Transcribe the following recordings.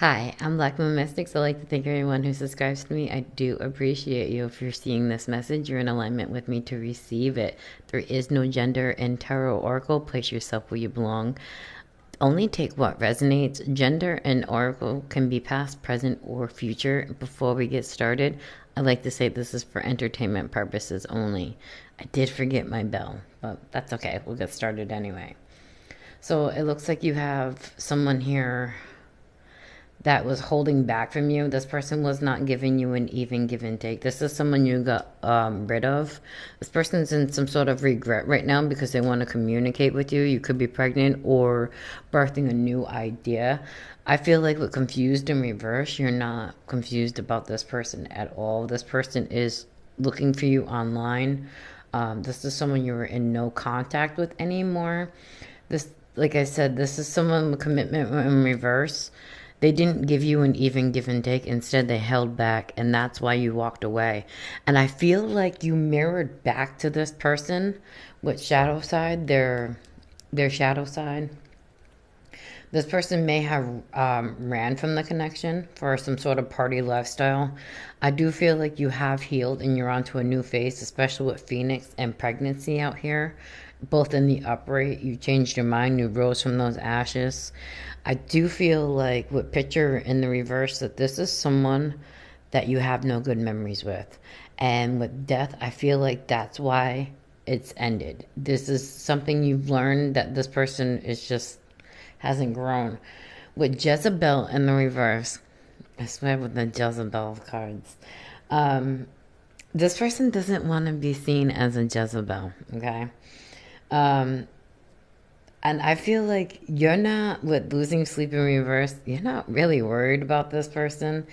Hi, I'm Black Moon Mystics. I'd like to thank everyone who subscribes to me. I do appreciate you. If you're seeing this message, you're in alignment with me to receive it. There is no gender in Tarot Oracle. Place yourself where you belong. Only take what resonates. Gender and Oracle can be past, present, or future. Before we get started, I'd like to say this is for entertainment purposes only. I did forget my bell, but that's okay. We'll get started anyway. So it looks like you have someone here that was holding back from you. This person was not giving you an even give and take. This is someone you got rid of. This person's in some sort of regret right now because they want to communicate with you. You could be pregnant or birthing a new idea. I feel like with confused in reverse, you're not confused about this person at all. This person is looking for you online. This is someone you were in no contact with anymore. This, like I said, this is someone with commitment in reverse. They didn't give you an even give and take. Instead, they held back, and that's why you walked away. And I feel like you mirrored back to this person with shadow side, their shadow side. This person may have ran from the connection for some sort of party lifestyle. I do feel like you have healed and you're onto a new phase, especially with Phoenix and pregnancy out here. Both in the upright, you changed your mind, you rose from those ashes. I do feel like with picture in the reverse that this is someone that you have no good memories with. And with death, I feel like that's why it's ended. This is something you've learned that this person is just hasn't grown. With Jezebel in the reverse, I swear with the Jezebel cards, this person doesn't want to be seen as a Jezebel, okay? And I feel like you're not, with losing sleep in reverse, you're not really worried about this person.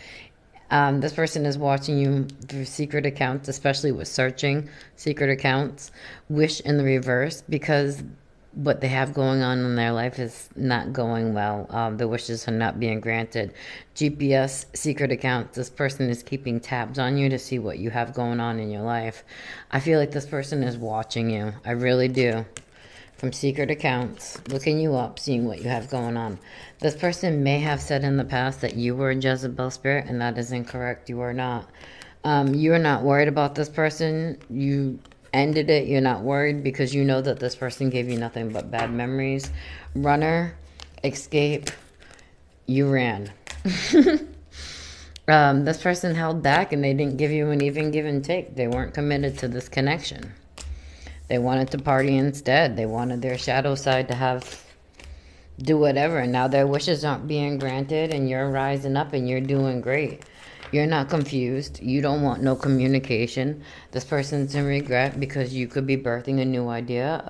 This person is watching you through secret accounts, especially with searching secret accounts. Wish in the reverse, because what they have going on in their life is not going well. The wishes are not being granted. GPS, secret accounts, this person is keeping tabs on you to see what you have going on in your life. I feel like this person is watching you. I really do. From secret accounts, looking you up, seeing what you have going on. This person may have said in the past that you were a Jezebel spirit, and that is incorrect. You are not. You are not worried about this person. You ended it. You're not worried because you know that this person gave you nothing but bad memories. Runner, escape, you ran. This person held back and they didn't give you an even give and take. They weren't committed to this connection. They wanted to party instead. They wanted their shadow side to do whatever. And now their wishes aren't being granted and you're rising up and you're doing great. You're not confused. You don't want no communication. This person's in regret because you could be birthing a new idea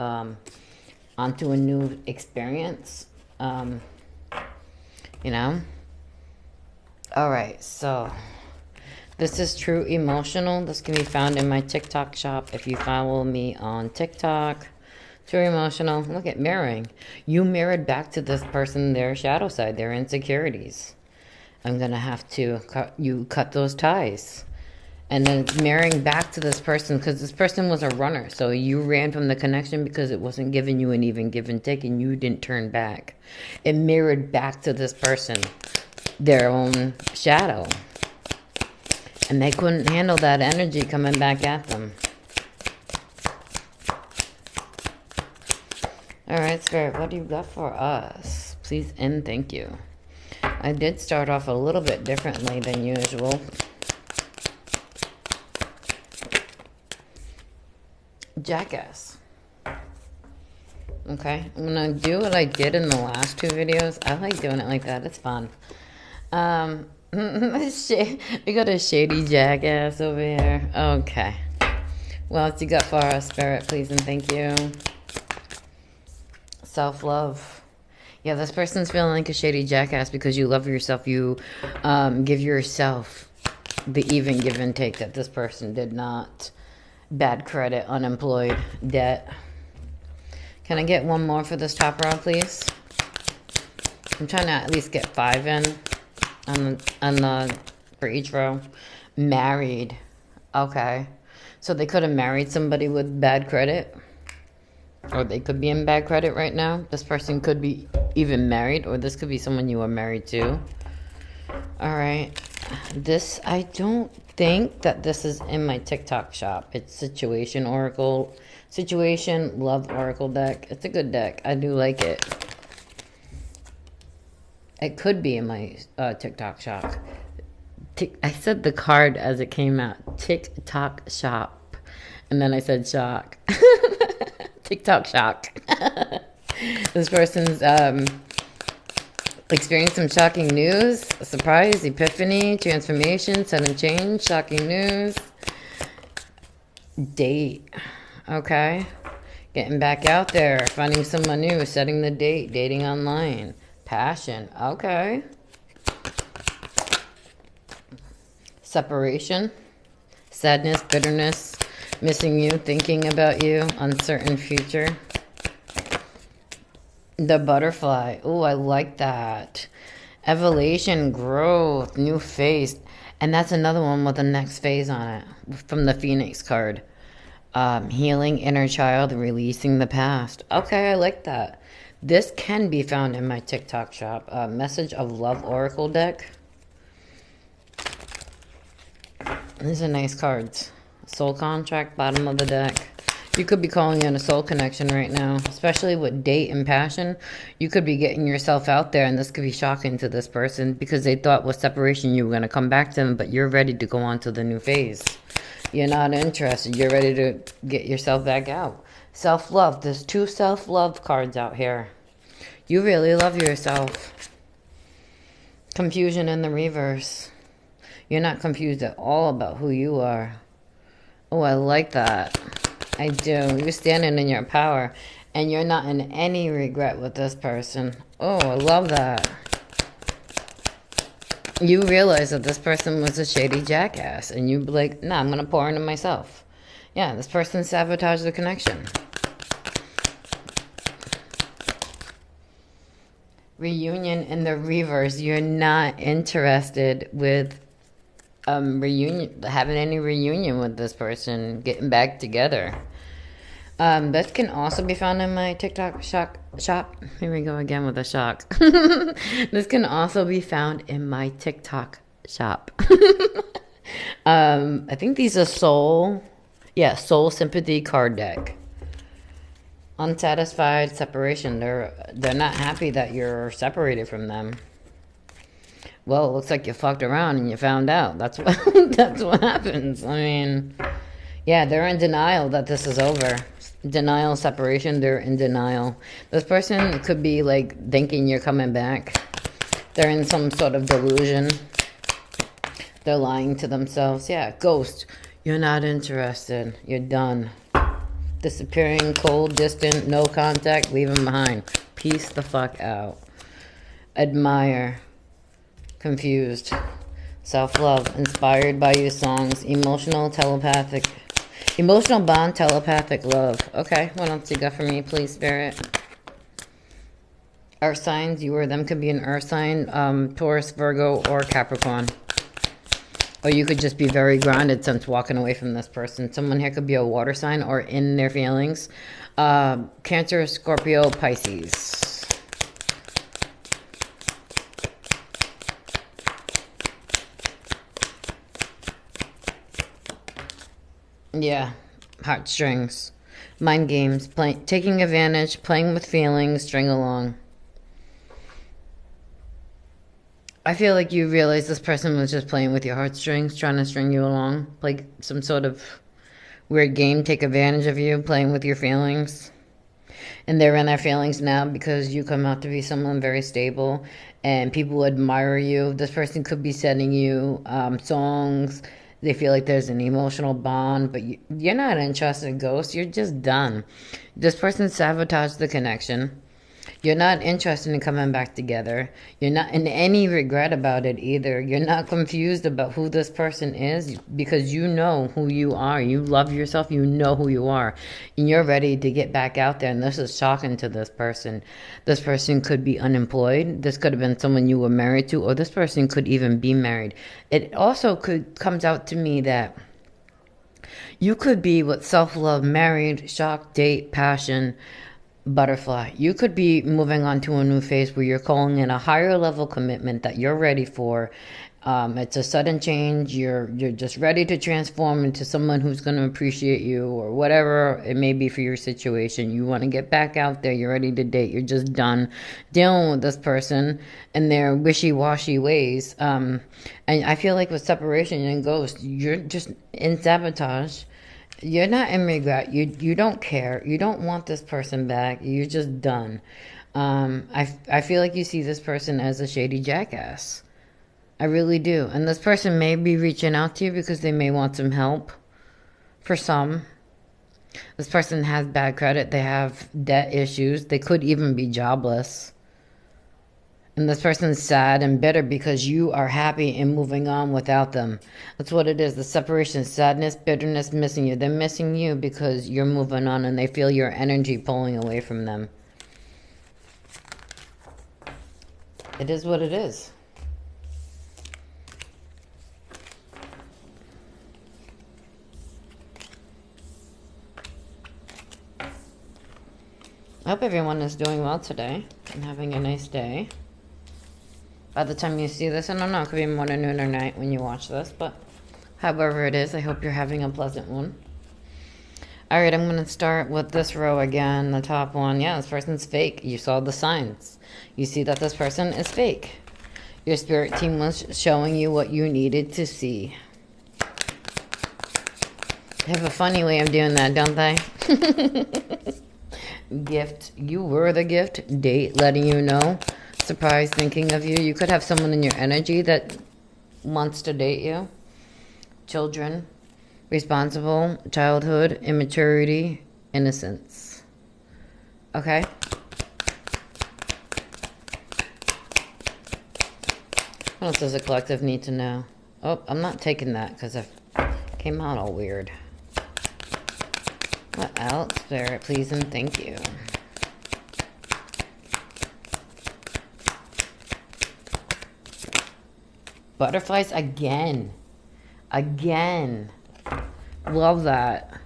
onto a new experience. You know? All right, so this is True Emotional. This can be found in my TikTok shop if you follow me on TikTok. True Emotional. Look at mirroring. You mirrored back to this person their shadow side, their insecurities. I'm going to have to cut those ties. And then mirroring back to this person, because this person was a runner. So you ran from the connection because it wasn't giving you an even give and take, and you didn't turn back. It mirrored back to this person their own shadow. And they couldn't handle that energy coming back at them. All right, Spirit, what do you got for us? Please and thank you. I did start off a little bit differently than usual. Jackass. Okay, I'm going to do what I did in the last two videos. I like doing it like that. It's fun. We got a shady jackass over here. Okay. What you got for us, Spirit, please and thank you. Self-love. Yeah, this person's feeling like a shady jackass because you love yourself. You give yourself the even give and take that this person did not. Bad credit, unemployed, debt. Can I get one more for this top row, please? I'm trying to at least get 5 in for each row. Married. Okay. So they could have married somebody with bad credit. Or they could be in bad credit right now. This person could be even married, or this could be someone you are married to. All right. This, I don't think that this is in my TikTok shop. It's Situation Oracle, Situation Love Oracle deck. It's a good deck. I do like it. It could be in my TikTok shop. I said the card as it came out. TikTok shop. And then I said shock. TikTok shock. This person's experienced some shocking news, a surprise, epiphany, transformation, sudden change, shocking news. Date. Okay. Getting back out there, finding someone new, setting the date, dating online. Passion. Okay. Separation. Sadness, bitterness, missing you, thinking about you, uncertain future. The butterfly. Oh, I like that. Evolution, growth, new phase. And that's another one with the next phase on it from the Phoenix card. Healing inner child, releasing the past. Okay, I like that. This can be found in my TikTok shop. Message of Love Oracle deck. These are nice cards. Soul contract, bottom of the deck. You could be calling in a soul connection right now, especially with date and passion. You could be getting yourself out there, and this could be shocking to this person because they thought with separation you were going to come back to them, but you're ready to go on to the new phase. You're not interested. You're ready to get yourself back out. Self-love. There's 2 self-love cards out here. You really love yourself. Confusion in the reverse. You're not confused at all about who you are. Oh, I like that. I do. You're standing in your power, and you're not in any regret with this person. Oh, I love that. You realize that this person was a shady jackass, and you be like, nah, I'm going to pour into myself. Yeah, this person sabotaged the connection. Reunion in the reverse. You're not interested with having any reunion with this person, getting back together. This can also be found in my TikTok shop. Here we go again with a shock. This can also be found in my TikTok shop. I think these are soul sympathy card deck. Unsatisfied, separation. They're not happy that you're separated from them. Well, it looks like you fucked around and you found out. That's what happens. I mean, yeah, they're in denial that this is over. Denial, separation, they're in denial. This person could be like thinking you're coming back. They're in some sort of delusion. They're lying to themselves. Yeah, ghost. You're not interested. You're done. Disappearing, cold, distant, no contact, leave them behind. Peace the fuck out. Admire. Confused. Self-love. Inspired by your songs. Emotional, telepathic. Emotional bond, telepathic love. Okay, what else you got for me, please, Spirit? Earth signs, you or them could be an earth sign. Taurus, Virgo, or Capricorn. Or you could just be very grounded since walking away from this person. Someone here could be a water sign or in their feelings. Cancer, Scorpio, Pisces. Yeah, heartstrings, mind games, taking advantage, playing with feelings, string along. I feel like you realize this person was just playing with your heartstrings, trying to string you along, play some sort of weird game, take advantage of you, playing with your feelings. And they're in their feelings now because you come out to be someone very stable and people admire you. This person could be sending you songs. They feel like there's an emotional bond, but you're not interested, ghost. You're just done. This person sabotaged the connection. You're not interested in coming back together. You're not in any regret about it either. You're not confused about who this person is because you know who you are. You love yourself. You know who you are. And you're ready to get back out there. And this is shocking to this person. This person could be unemployed. This could have been someone you were married to, or this person could even be married. It also comes out to me that you could be with self-love, married, shock, date, passion, Butterfly, you could be moving on to a new phase where you're calling in a higher level commitment that you're ready for. It's a sudden change. You're just ready to transform into someone who's going to appreciate you, or whatever it may be for your situation. You want to get back out there. You're ready to date. You're just done dealing with this person and their wishy-washy ways. And I feel like with separation and ghost, you're just in sabotage. You're not in regret. You don't care. You don't want this person back. You're just done. I feel like you see this person as a shady jackass. I really do. And this person may be reaching out to you because they may want some help. For some, this person has bad credit. They have debt issues. They could even be jobless. And this person's sad and bitter because you are happy and moving on without them. That's what it is. The separation, sadness, bitterness, missing you. They're missing you because you're moving on and they feel your energy pulling away from them. It is what it is. I hope everyone is doing well today and having a nice day. By the time you see this, I don't know, it could be morning, noon, or night when you watch this, but however it is, I hope you're having a pleasant one. All right, I'm going to start with this row again, the top one. Yeah, this person's fake. You saw the signs. You see that this person is fake. Your spirit team was showing you what you needed to see. They have a funny way of doing that, don't they? Gift. You were the gift. Date, letting you know. Surprise, thinking of you. You could have someone in your energy that wants to date you. Children. Responsible. Childhood. Immaturity. Innocence. Okay? What else does the collective need to know? Oh, I'm not taking that because I came out all weird. What else? Spirit, please and thank you. Butterflies again. Again. Love that.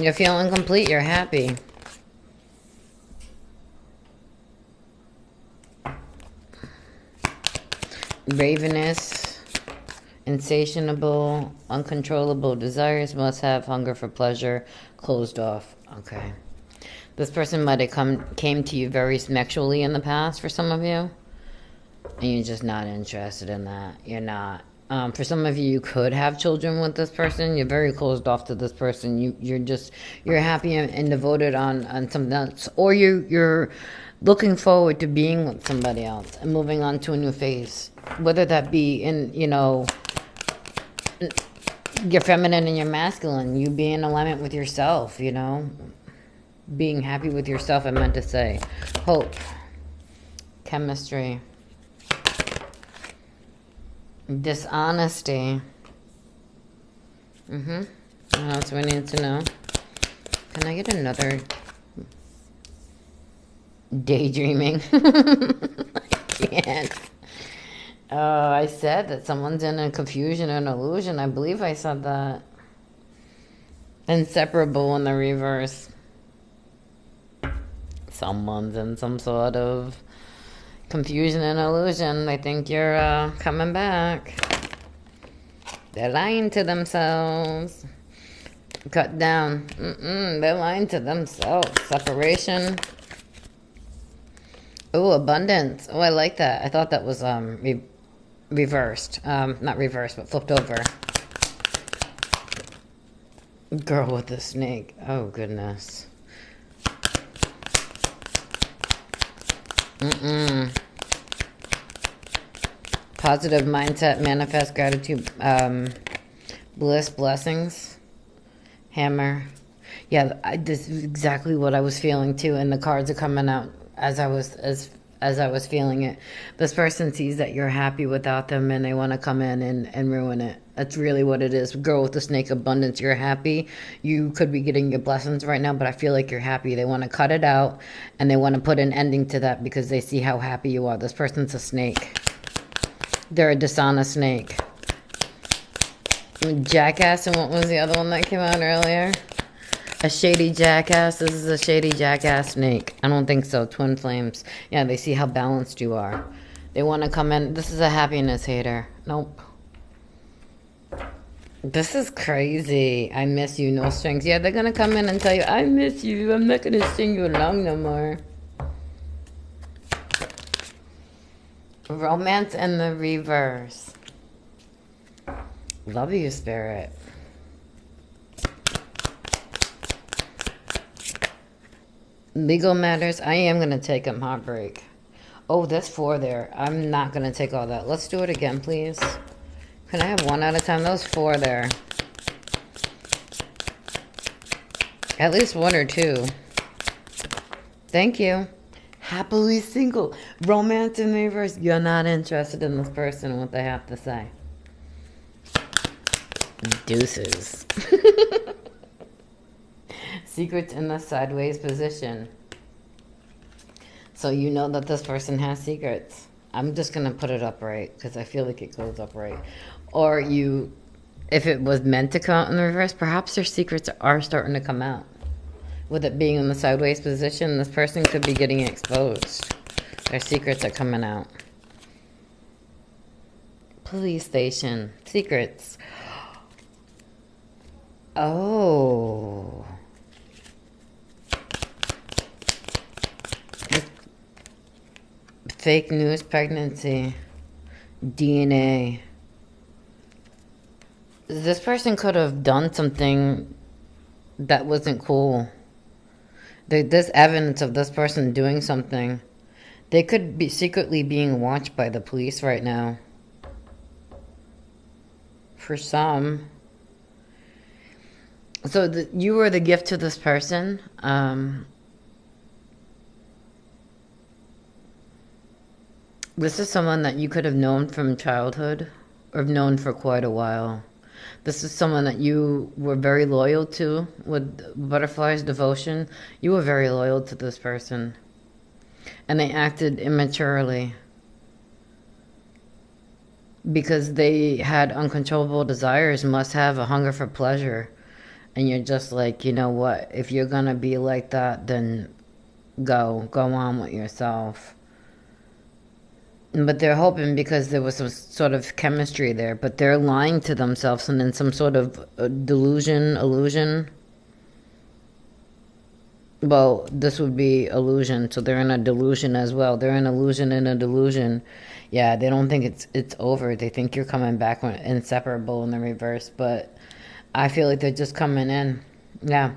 You're feeling complete. You're happy. Ravenous. Insatiable. Uncontrollable desires. Must have hunger for pleasure. Closed off. Okay. This person might have came to you very sexually in the past for some of you. And you're just not interested in that. You're not. For some of you, you could have children with this person. You're very closed off to this person. You're happy and devoted on something else. Or you're looking forward to being with somebody else and moving on to a new phase. Whether that be in, your feminine and your masculine. You be in alignment with yourself, Being happy with yourself, I meant to say. Hope. Chemistry. Dishonesty. What else do we need to know? Can I get another daydreaming? I can't. I said that someone's in a confusion and illusion. I believe I said that. Inseparable in the reverse. Someone's in some sort of confusion and illusion. They think you're coming back. They're lying to themselves. Cut down. They're lying to themselves. Separation. Oh, abundance. Oh, I like that. I thought that was reversed. Not reversed, but flipped over. Girl with the snake. Oh, goodness. Positive mindset, manifest gratitude, bliss, blessings, hammer. Yeah, this is exactly what I was feeling too, and the cards are coming out as I was feeling it. This person sees that you're happy without them, and they want to come in and ruin it. That's really what it is. Girl with the snake, abundance. You're happy. You could be getting your blessings right now, but I feel like you're happy. They want to cut it out, and they want to put an ending to that because they see how happy you are. This person's a snake. They're a dishonest snake. Jackass, and what was the other one that came out earlier? A shady jackass? This is a shady jackass snake. I don't think so. Twin flames. Yeah, they see how balanced you are. They want to come in. This is a happiness hater. Nope. This is crazy. I miss you, no strings. Yeah, they're going to come in and tell you, I miss you. I'm not going to string you along no more. Romance in the reverse. Love you, Spirit. Legal matters. I am going to take him heartbreak. Oh, that's 4 there. I'm not going to take all that. Let's do it again, please. Can I have 1 at a time? That was 4 there. At least 1 or 2. Thank you. Happily single. Romance in the reverse. You're not interested in this person and what they have to say. Deuces. Secrets in the sideways position. So you know that this person has secrets. I'm just going to put it upright because I feel like it goes upright. Or you, if it was meant to come out in the reverse, perhaps their secrets are starting to come out. With it being in the sideways position, this person could be getting exposed. Their secrets are coming out. Police station. Secrets. Oh. Fake news pregnancy. DNA. This person could have done something that wasn't cool. There's evidence of this person doing something. They could be secretly being watched by the police right now. For some. So you were the gift to this person. This is someone that you could have known from childhood, or have known for quite a while. This is someone that you were very loyal to with Butterfly's devotion. You were very loyal to this person. And they acted immaturely. Because they had uncontrollable desires, must have a hunger for pleasure. And you're just like, you know what? If you're going to be like that, then go on with yourself. But they're hoping because there was some sort of chemistry there, but they're lying to themselves and in some sort of illusion. Well, this would be illusion, so they're in a delusion as well. They're in illusion in a delusion. Yeah, they don't think it's over. They think you're coming back when inseparable in the reverse, but I feel like they're just coming in. Yeah.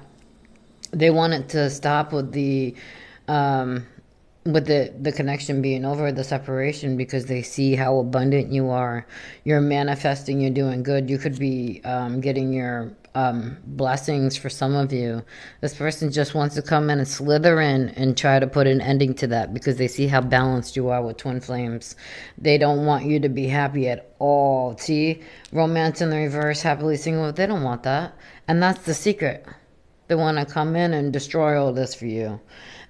They want it to stop with the connection being over, the separation, because they see how abundant you are. You're manifesting, you're doing good. You could be getting your blessings for some of you. This person just wants to come in and slither in and try to put an ending to that because they see how balanced you are with twin flames. They don't want you to be happy at all. See? Romance in the reverse, happily single. They don't want that. And that's the secret. They want to come in and destroy all this for you.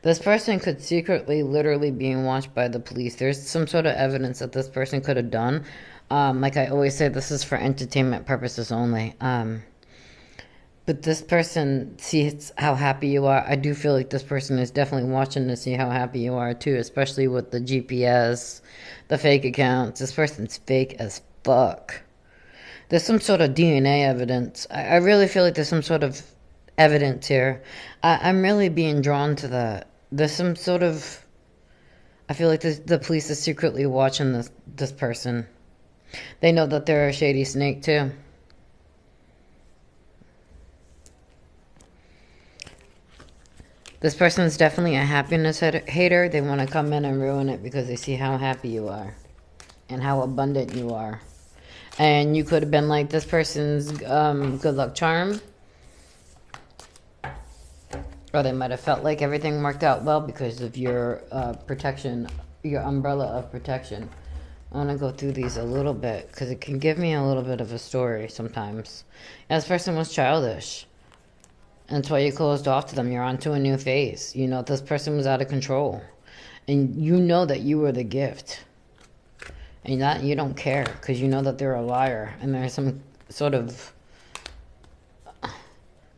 This person could secretly, literally being watched by the police. There's some sort of evidence that this person could have done. Like I always say, this is for entertainment purposes only. But this person sees how happy you are. I do feel like this person is definitely watching to see how happy you are too, especially with the GPS, the fake accounts. This person's fake as fuck. There's some sort of DNA evidence. I really feel like there's some sort of evidence here. I'm really being drawn to that. There's some sort of... I feel like the police is secretly watching this person. They know that they're a shady snake too. This person's definitely a happiness hater. They want to come in and ruin it because they see how happy you are and how abundant you are. And you could have been like this person's good luck charm. Or they might have felt like everything worked out well because of your protection, your umbrella of protection. I want to go through these a little bit because it can give me a little bit of a story sometimes. Yeah, this person was childish. And that's why you closed off to them. You're onto a new phase. You know, this person was out of control. And you know that you were the gift. And that you don't care because you know that they're a liar. And there's some sort of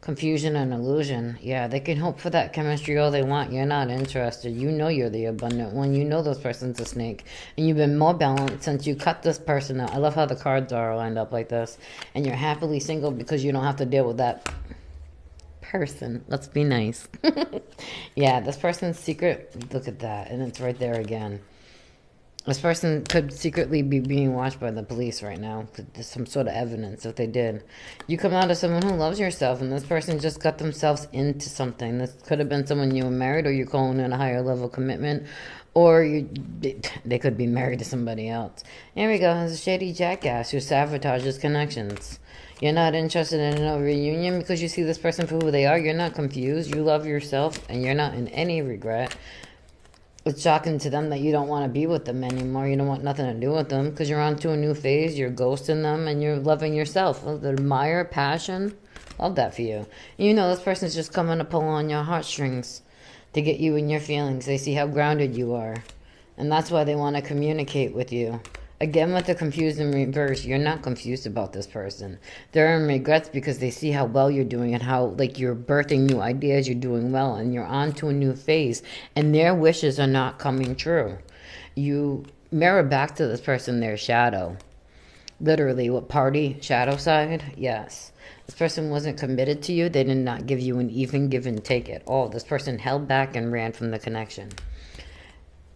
Confusion and illusion. Yeah, they can hope for that chemistry all they want. You're not interested. You know you're the abundant one. You know this person's a snake. And you've been more balanced since you cut this person out. I love how the cards are lined up like this. And you're happily single because you don't have to deal with that person. Let's be nice. Yeah, this person's secret. Look at that. And it's right there again. This person could secretly be being watched by the police right now. There's some sort of evidence if they did. You come out as someone who loves yourself, and this person just got themselves into something. This could have been someone you were married, or you're calling in a higher level commitment, or they could be married to somebody else. Here we go. There's a shady jackass who sabotages connections. You're not interested in a reunion because you see this person for who they are. You're not confused. You love yourself, and you're not in any regret. It's shocking to them that you don't want to be with them anymore. You don't want nothing to do with them because you're on to a new phase. You're ghosting them and you're loving yourself. The admire, passion, love that for you. You know this person's just coming to pull on your heartstrings to get you in your feelings. They see how grounded you are. And that's why they want to communicate with you. Again, with the confused in reverse, you're not confused about this person. They're in regrets because they see how well you're doing and how, like, you're birthing new ideas, you're doing well, and you're on to a new phase, and their wishes are not coming true. You mirror back to this person their shadow. Literally, what party? Shadow side? Yes. This person wasn't committed to you. They did not give you an even give and take at all. This person held back and ran from the connection.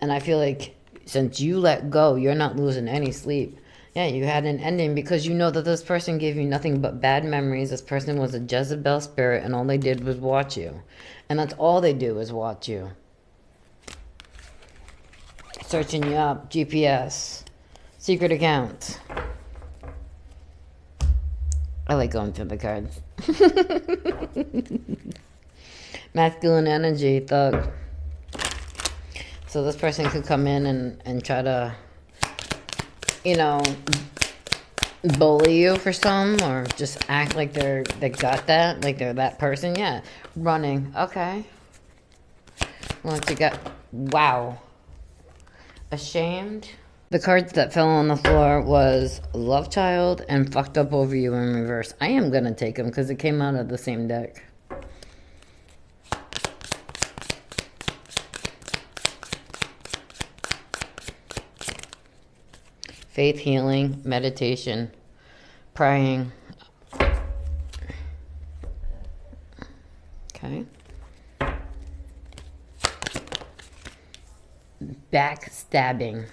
And I feel like since you let go, you're not losing any sleep. Yeah, you had an ending because you know that this person gave you nothing but bad memories. This person was a Jezebel spirit, and all they did was watch you. And that's all they do is watch you. Searching you up, GPS, secret accounts. I like going through the cards. Masculine energy, thug. So this person could come in and try to, bully you for some, or just act like they got that, like they're that person. Yeah, running. Okay. Once you got, wow. Ashamed. The cards that fell on the floor was Love Child and Fucked Up Over You in reverse. I am going to take them because it came out of the same deck. Faith, healing, meditation, praying. Okay. Backstabbing.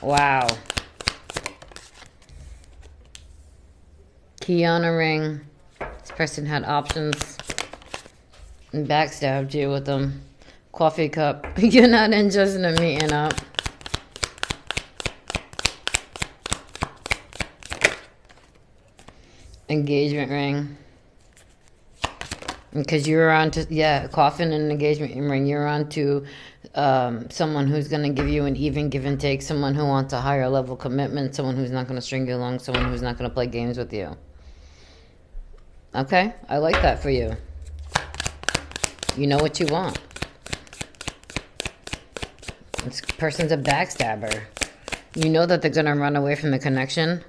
Wow. Key on a ring. This person had options and backstabbed you with them. Coffee cup. You're not interested in meeting up. Engagement ring. Because you're on to, coffin and engagement ring. You're on to someone who's going to give you an even give and take. Someone who wants a higher level commitment. Someone who's not going to string you along. Someone who's not going to play games with you. Okay? I like that for you. You know what you want. This person's a backstabber. You know that they're going to run away from the connection.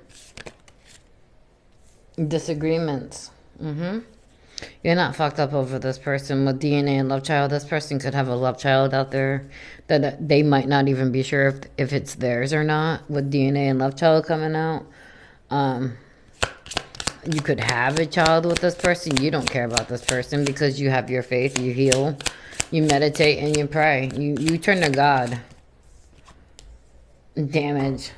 Disagreements. You're not fucked up over this person with DNA and love child. This person could have a love child out there that they might not even be sure if it's theirs or not, with DNA and love child coming out. You could have a child with this person. You don't care about this person because you have your faith. You heal, you meditate, and you pray. You turn to God. Damage.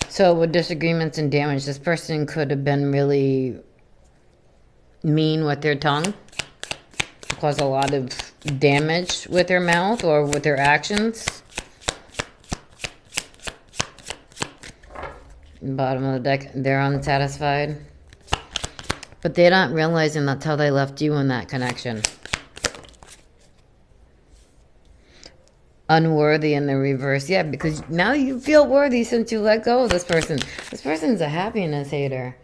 So with disagreements and damage, this person could have been really mean with their tongue, cause a lot of damage with their mouth or with their actions. Bottom of the deck, they're unsatisfied. But they're not realizing that's how they left you in that connection. Unworthy in the reverse. Yeah, because now you feel worthy since you let go of this person. This person's a happiness hater.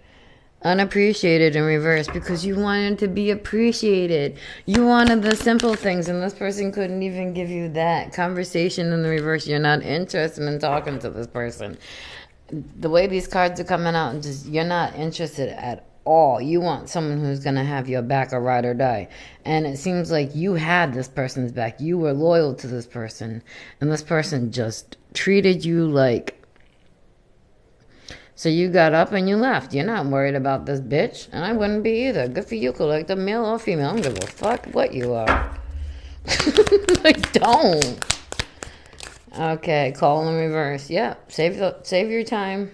Unappreciated in reverse because you wanted to be appreciated. You wanted the simple things and this person couldn't even give you that. Conversation in the reverse. You're not interested in talking to this person. The way these cards are coming out, just you're not interested at all. You want someone who's gonna have your back or ride or die. And it seems like you had this person's back. You were loyal to this person, and this person just treated you like. So you got up and you left. You're not worried about this bitch, and I wouldn't be either. Good for you, collective, male or female. I don't give a fuck what you are. I don't. Okay, call in reverse. Yeah, save your time.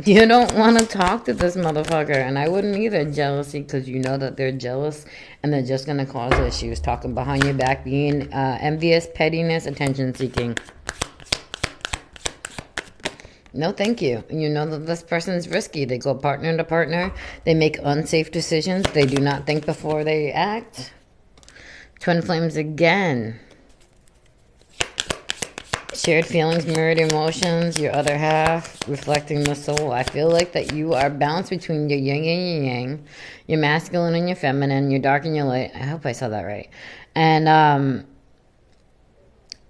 You don't want to talk to this motherfucker, and I wouldn't either. Jealousy, because you know that they're jealous, and they're just gonna cause issues. Talking behind your back, being envious, pettiness, attention seeking. No, thank you. You know that this person's risky. They go partner to partner. They make unsafe decisions. They do not think before they act. Twin flames again. Shared feelings, mirrored emotions, your other half, reflecting the soul. I feel like that you are balanced between your yin and your yang, your masculine and your feminine, your dark and your light. I hope I said that right. And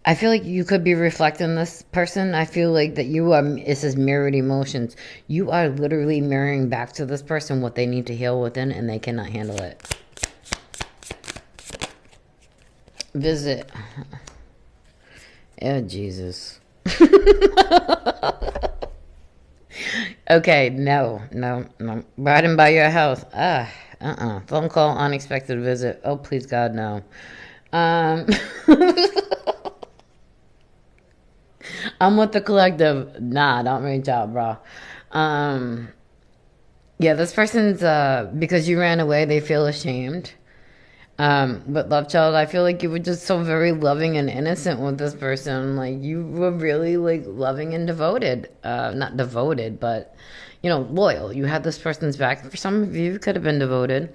I feel like you could be reflecting this person. I feel like that you are, it says mirrored emotions. You are literally mirroring back to this person what they need to heal within, and they cannot handle it. Visit. Oh, Jesus. Okay, no. Riding by your house. Phone call, unexpected visit. Oh, please, God, no. I'm with the collective. Nah, don't reach out, bro. Yeah, this person's, because you ran away, they feel ashamed. But love child, I feel like you were just so very loving and innocent with this person. Like, you were really, like, loving and devoted. Not devoted, but, you know, loyal. You had this person's back. For some of you, you could have been devoted.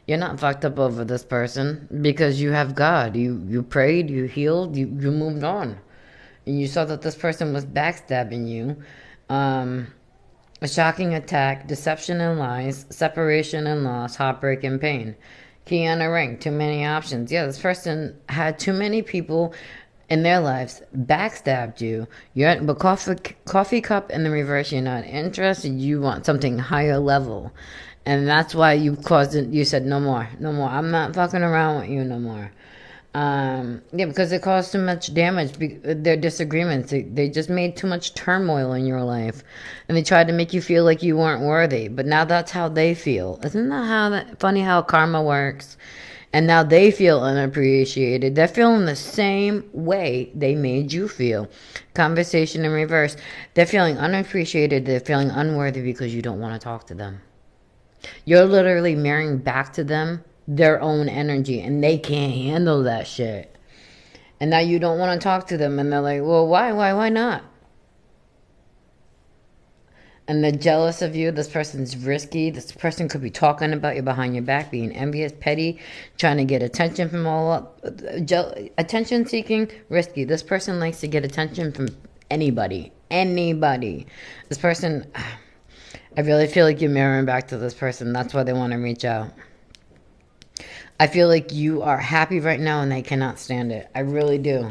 You're not fucked up over this person because you have God. You prayed, you healed, you moved on. And you saw that this person was backstabbing you. A shocking attack, deception and lies, separation and loss, heartbreak and pain. Key on a ring, too many options. Yeah, this person had too many people in their lives, backstabbed you. But coffee cup in the reverse, you're not interested. You want something higher level. And that's why you caused it. You said, no more. I'm not fucking around with you no more. Yeah, because it caused too much damage. Their disagreements, they just made too much turmoil in your life, and they tried to make you feel like you weren't worthy. But now that's how they feel. Isn't that funny how karma works? And now they feel unappreciated. They're feeling the same way they made you feel. Conversation in reverse. They're feeling unappreciated. They're feeling unworthy because you don't want to talk to them. You're literally mirroring back to them their own energy, and they can't handle that shit. And now you don't want to talk to them, and they're like, well, why not? And they're jealous of you. This person's risky. This person could be talking about you behind your back, being envious, petty, trying to get attention from attention seeking, risky. This person likes to get attention from anybody. This person, I really feel like you're mirroring back to this person. That's why they want to reach out. I feel like you are happy right now and they cannot stand it. I really do.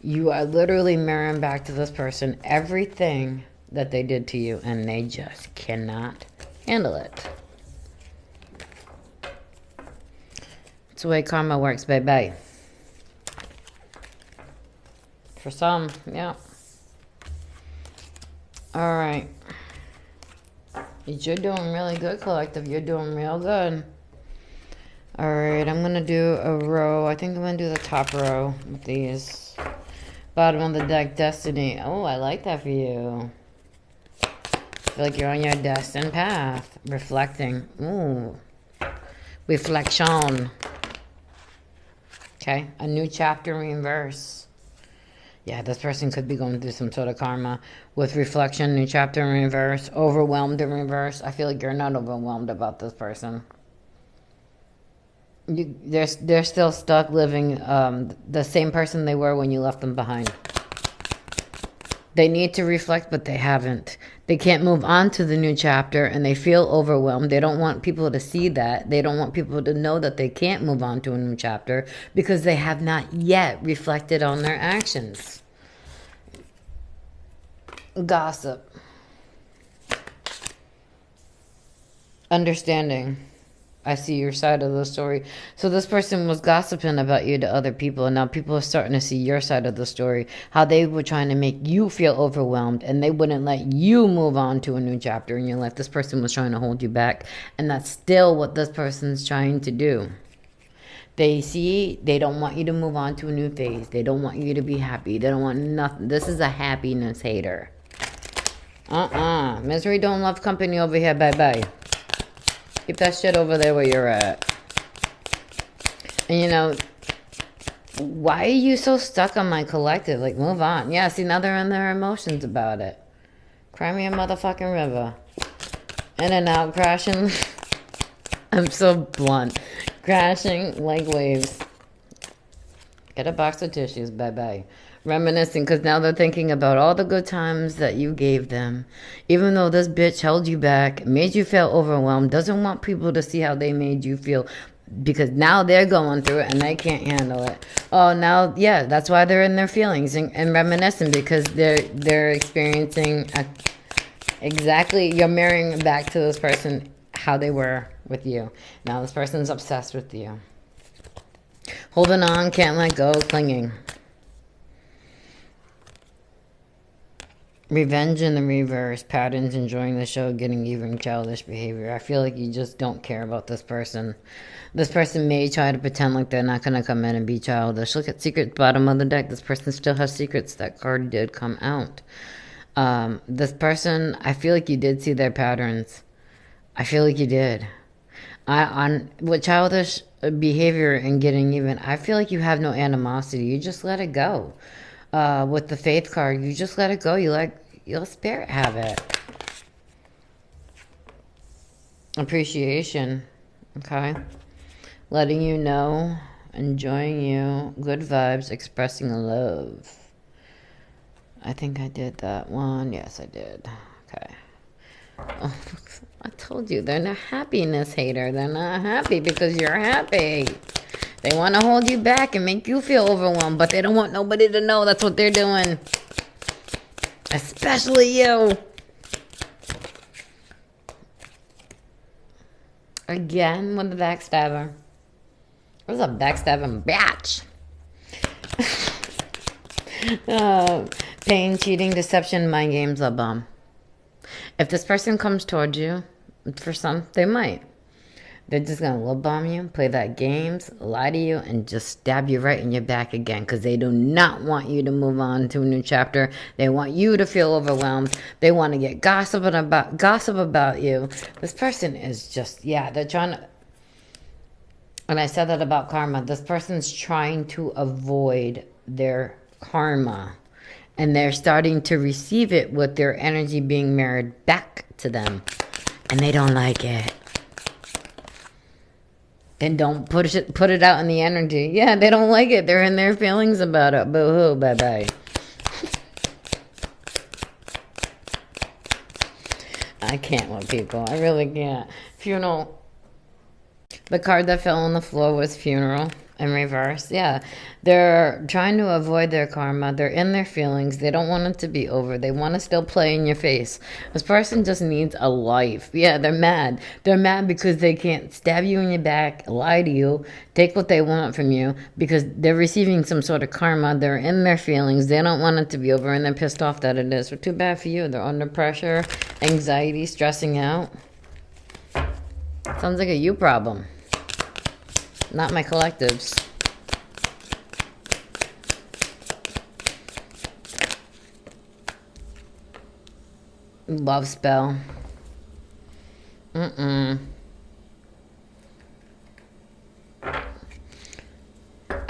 You are literally mirroring back to this person everything that they did to you, and they just cannot handle it. It's the way karma works, baby. For some, yeah. All right. You're doing really good, collective. You're doing real good. Alright, I'm going to do a row. I think I'm going to do the top row with these. Bottom of the deck, Destiny. Oh, I like that for you. I feel like you're on your destined path. Reflecting. Ooh. Reflection. Okay, a new chapter in reverse. Yeah, this person could be going through some sort of karma. With reflection, new chapter in reverse. Overwhelmed in reverse. I feel like you're not overwhelmed about this person. They're still stuck living the same person they were when you left them behind. They need to reflect, but they haven't. They can't move on to the new chapter, and they feel overwhelmed. They don't want people to see that. They don't want people to know that they can't move on to a new chapter because they have not yet reflected on their actions. Gossip. Understanding. I see your side of the story. So this person was gossiping about you to other people, and now people are starting to see your side of the story. How they were trying to make you feel overwhelmed, and they wouldn't let you move on to a new chapter in your life. This person was trying to hold you back, and that's still what this person's trying to do. They see they don't want you to move on to a new phase. They don't want you to be happy. They don't want nothing. This is a happiness hater. Misery don't love company over here. Bye-bye. Keep that shit over there where you're at. And you know, why are you so stuck on my collective? Like, move on. Yeah, see, now they're in their emotions about it. Cry me a motherfucking river. In and out, crashing. I'm so blunt. Crashing like waves. Get a box of tissues. Bye-bye. Reminiscing, because now they're thinking about all the good times that you gave them. Even though this bitch held you back, made you feel overwhelmed, doesn't want people to see how they made you feel, because now they're going through it and they can't handle it. Oh, now, yeah, that's why they're in their feelings and reminiscing, because they're experiencing exactly, you're mirroring back to this person how they were with you. Now this person's obsessed with you. Holding on, can't let go, clinging. Revenge in the reverse, patterns, enjoying the show, getting even, childish behavior. I feel like you just don't care about this person. This person may try to pretend like they're not going to come in and be childish. Look at secret bottom of the deck. This person still has secrets. That card did come out. This person, I feel like you did see their patterns. I feel like you did. With childish behavior and getting even, I feel like you have no animosity. You just let it go. With the faith card, you just let it go. You let spirit have it. Appreciation. Okay. Letting you know, enjoying you, good vibes, expressing love. I think I did that one. Yes, I did. Okay. Oh, I told you, they're a happiness hater. They're not happy because you're happy. They want to hold you back and make you feel overwhelmed, but they don't want nobody to know that's what they're doing. Especially you. Again with the backstabber. It was a backstabbing bitch. Pain, cheating, deception, mind games, love bomb. If this person comes towards you, for some, they might. They're just going to love bomb you, play that games, lie to you, and just stab you right in your back again, because they do not want you to move on to a new chapter. They want you to feel overwhelmed. They want to get gossip about you. This person is just, yeah, they're trying to, and I said that about karma. This person's trying to avoid their karma, and they're starting to receive it with their energy being mirrored back to them, and they don't like it. And don't put it out in the energy. Yeah, they don't like it. They're in their feelings about it. Boo-hoo, bye-bye. I can't with people. I really can't. Funeral. The card that fell on the floor was funeral in reverse. Yeah, they're trying to avoid their karma. They're in their feelings. They don't want it to be over. They want to still play in your face. This person just needs a life. Yeah, they're mad. They're mad because they can't stab you in your back, lie to you, take what they want from you, because they're receiving some sort of karma. They're in their feelings. They don't want it to be over, and they're pissed off that it is. But too bad for you. They're under pressure, anxiety, stressing out. Sounds like a you problem. Not my collectives. Love spell. I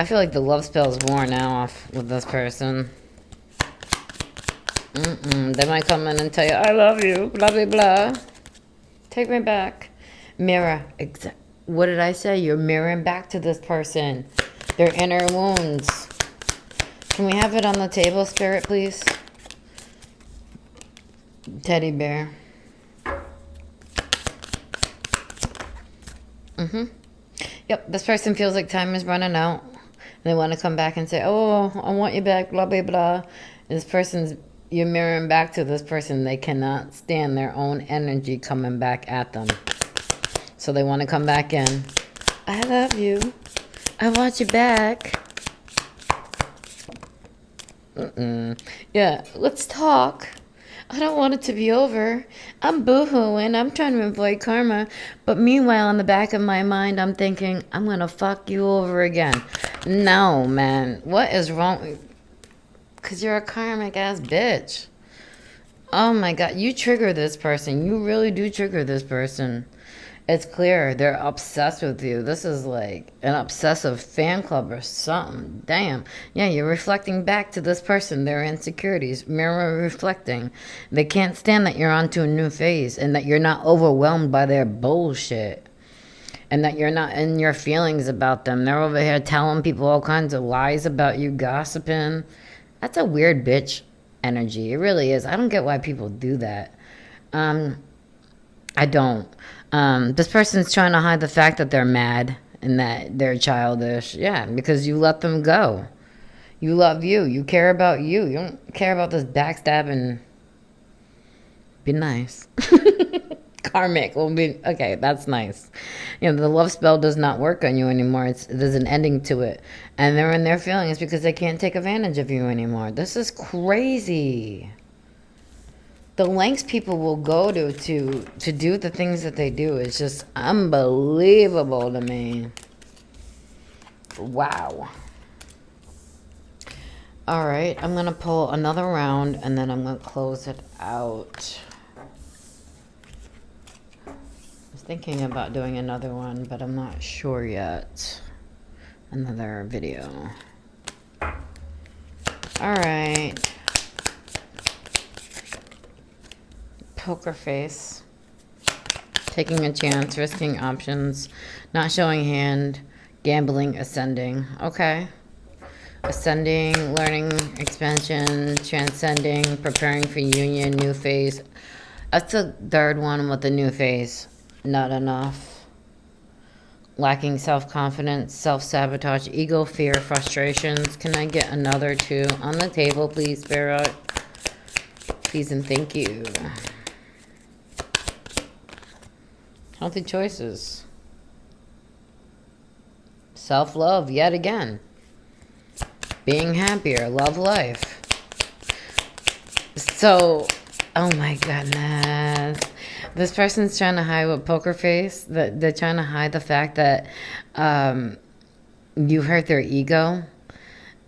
feel like the love spell is worn off with this person. They might come in and tell you, I love you, blah, blah, blah. Take me back. Mirror. What did I say? You're mirroring back to this person. Their inner wounds. Can we have it on the table, Spirit, please? Teddy bear. Yep, this person feels like time is running out. They want to come back and say, oh, I want you back, blah, blah, blah. And this person's, You're mirroring back to this person. They cannot stand their own energy coming back at them. So they want to come back in. I love you. I want you back. Yeah, let's talk. I don't want it to be over. I'm boohooing. I'm trying to avoid karma. But meanwhile, in the back of my mind, I'm thinking, I'm going to fuck you over again. No, man. What is wrong? Because you're a karmic ass bitch. Oh my God. You trigger this person. You really do trigger this person. It's clear they're obsessed with you. This is like an obsessive fan club or something. Damn. Yeah, you're reflecting back to this person their insecurities. Mirror reflecting. They can't stand that you're onto a new phase and that you're not overwhelmed by their bullshit. And that you're not in your feelings about them. They're over here telling people all kinds of lies about you, gossiping. That's a weird bitch energy. It really is. I don't get why people do that. I don't. This person's trying to hide the fact that they're mad and that they're childish. Yeah, because you let them go. You love you. You care about you. You don't care about this backstabbing. Be nice. Karmic will be okay. That's nice. You know, the love spell does not work on you anymore. There's an ending to it, and they're in their feelings because they can't take advantage of you anymore. This is crazy. The lengths people will go to do the things that they do is just unbelievable to me. Wow. All right, I'm going to pull another round, and then I'm going to close it out. I was thinking about doing another one, but I'm not sure yet. Another video. All right. Poker face. Taking a chance, risking options, not showing hand, gambling, ascending. Okay. Ascending, learning, expansion, transcending, preparing for union, new phase. That's the third one with the new phase. Not enough. Lacking self-confidence, self-sabotage, ego, fear, frustrations. Can I get another two on the table, please, Spirit? Please and thank you. Healthy choices. Self-love, yet again. Being happier, love life. So, oh my goodness. This person's trying to hide with poker face. They're trying to hide the fact that you hurt their ego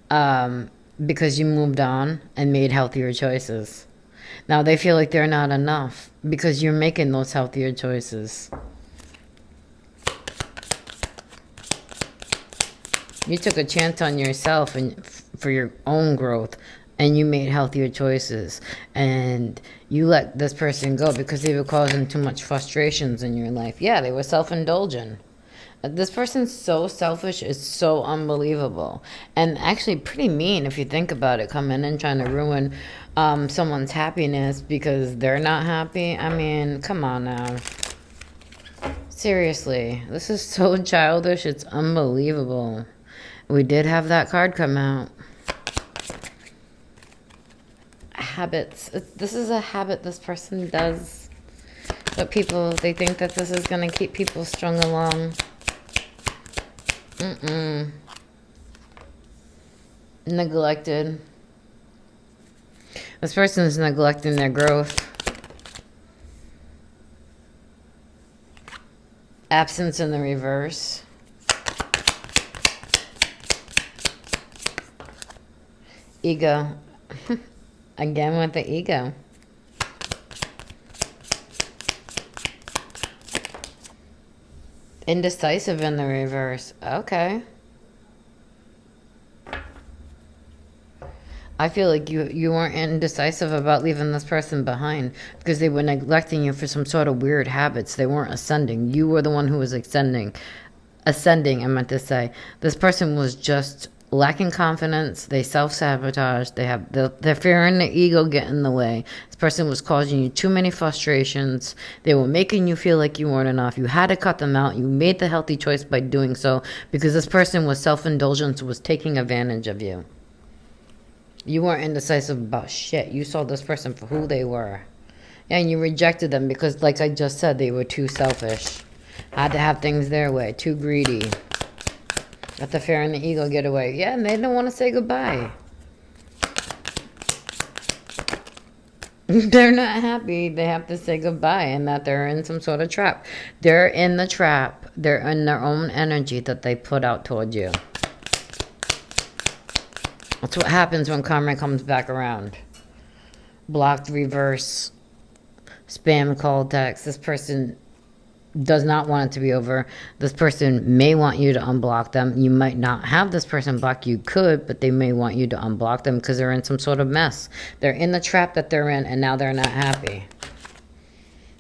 because you moved on and made healthier choices. Now they feel like they're not enough because you're making those healthier choices. You took a chance on yourself and for your own growth, and you made healthier choices. And you let this person go because they were causing too much frustrations in your life. Yeah, they were self-indulgent. This person's so selfish. It's so unbelievable. And actually pretty mean if you think about it, coming in trying to ruin someone's happiness because they're not happy. I mean, come on now. Seriously, this is so childish. It's unbelievable. We did have that card come out. Habits. This is a habit this person does. But people, they think that this is going to keep people strung along. Neglected. This person is neglecting their growth. Absence in the reverse. Ego. Again with the ego. Indecisive in the reverse. Okay. I feel like you weren't indecisive about leaving this person behind because they were neglecting you for some sort of weird habits. They weren't ascending. You were the one who was ascending. Ascending, I meant to say. This person was just lacking confidence. They self-sabotage. They have their fear and their ego get in the way. This person was causing you too many frustrations. They were making you feel like you weren't enough. You had to cut them out. You made the healthy choice by doing so because this person was self-indulgent, was taking advantage of you. You weren't indecisive about shit. You saw this person for who they were. And you rejected them because, like I just said, they were too selfish. Had to have things their way. Too greedy. Let the fear and the ego get away. Yeah, and they don't want to say goodbye. They're not happy. They have to say goodbye and that they're in some sort of trap. They're in the trap. They're in their own energy that they put out toward you. That's what happens when karma comes back around. Blocked, reverse, spam call, text. This person does not want it to be over. This person may want you to unblock them. You might not have this person block. You could, but they may want you to unblock them because they're in some sort of mess. They're in the trap that they're in, and now they're not happy.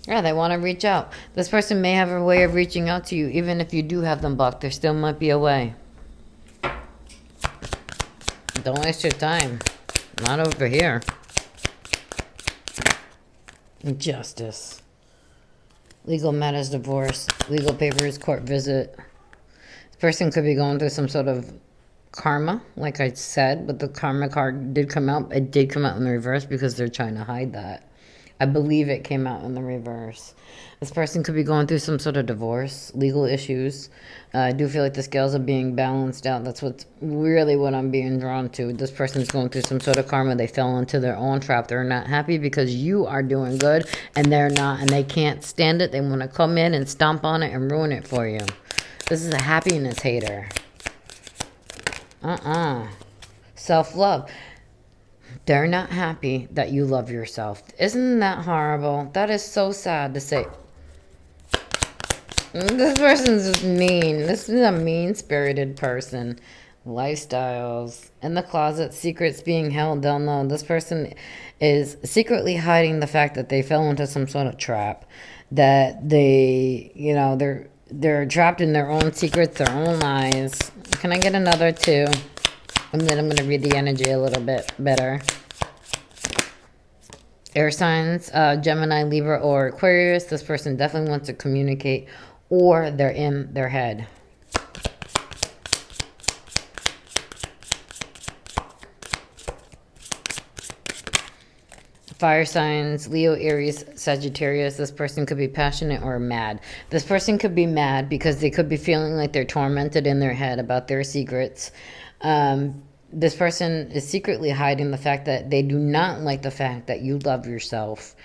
Yeah, they want to reach out. This person may have a way of reaching out to you. Even if you do have them blocked, there still might be a way. Don't waste your time. Not over here. Justice. Legal matters, divorce, legal papers, court visit. This person could be going through some sort of karma, like I said, but the karma card did come out. It did come out in the reverse because they're trying to hide that. I believe it came out in the reverse. This person could be going through some sort of divorce, legal issues. I do feel like the scales are being balanced out. That's what's really what I'm being drawn to. This person's going through some sort of karma. They fell into their own trap. They're not happy because you are doing good and they're not, and they can't stand it. They want to come in and stomp on it and ruin it for you. This is a happiness hater. Self-love. They're not happy that you love yourself. Isn't that horrible? That is so sad to say. This person's just mean. This is a mean-spirited person. Lifestyles. In the closet, secrets being held down low. This person is secretly hiding the fact that they fell into some sort of trap. That they, they're trapped in their own secrets, their own lies. Can I get another two? And then I'm going to read the energy a little bit better. Air signs, Gemini, Libra, or Aquarius. This person definitely wants to communicate, or they're in their head. Fire signs, Leo, Aries, Sagittarius. This person could be passionate or mad. This person could be mad because they could be feeling like they're tormented in their head about their secrets. This person is secretly hiding the fact that they do not like the fact that you love yourself.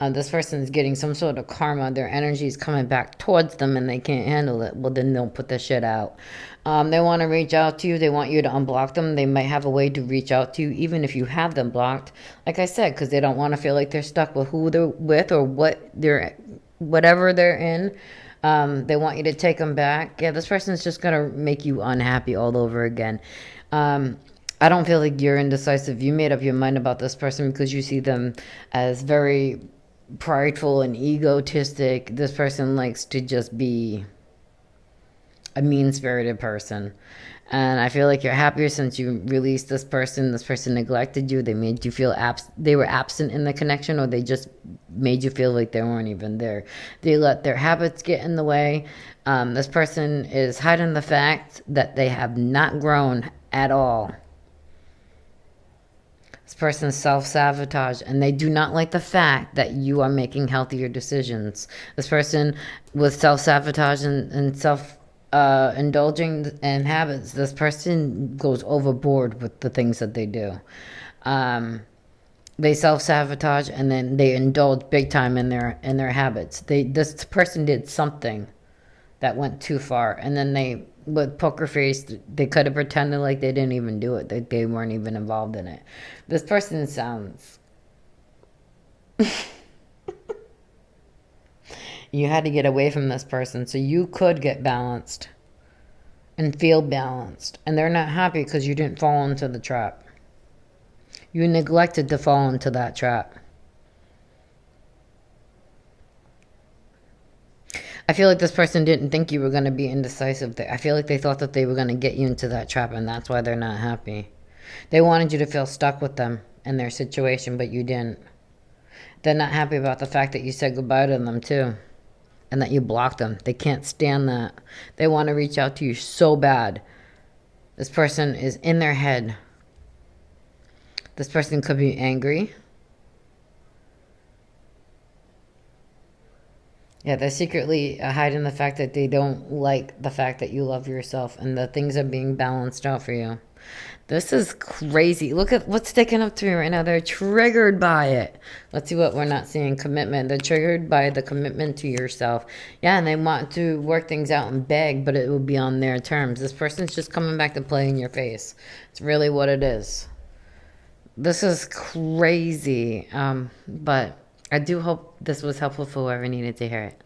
This person is getting some sort of karma. Their energy is coming back towards them and they can't handle it. Well, then they'll put the shit out. They want to reach out to you. They want you to unblock them. They might have a way to reach out to you, even if you have them blocked. Like I said, because they don't want to feel like they're stuck with who they're with or whatever they're in. They want you to take them back. Yeah, this person is just going to make you unhappy all over again. I don't feel like you're indecisive. You made up your mind about this person because you see them as very prideful and egotistic. This person likes to just be a mean-spirited person. And I feel like you're happier since you released this person. This person neglected you. They made you feel they were absent in the connection, or they just made you feel like they weren't even there. They let their habits get in the way. This person is hiding the fact that they have not grown at all. This person self-sabotage, and they do not like the fact that you are making healthier decisions. This person with self-sabotage and self-indulging in habits, this person goes overboard with the things that they do. They self-sabotage and then they indulge big time in their habits. This person did something that went too far, and then they, with poker face, they could have pretended like they didn't even do it, that they weren't even involved in it. This person sounds you had to get away from this person so you could get balanced and feel balanced, and they're not happy because you didn't fall into the trap. You neglected to fall into that trap. I feel like this person didn't think you were going to be indecisive. I feel like they thought that they were going to get you into that trap, and that's why they're not happy. They wanted you to feel stuck with them and their situation, but you didn't. They're not happy about the fact that you said goodbye to them, too, and that you blocked them. They can't stand that. They want to reach out to you so bad. This person is in their head. This person could be angry. Yeah, they're secretly hiding the fact that they don't like the fact that you love yourself and that things are being balanced out for you. This is crazy. Look at what's sticking up to me right now. They're triggered by it. Let's see what we're not seeing. Commitment. They're triggered by the commitment to yourself. Yeah, and they want to work things out and beg, but it will be on their terms. This person's just coming back to play in your face. It's really what it is. This is crazy. But I do hope this was helpful for whoever needed to hear it.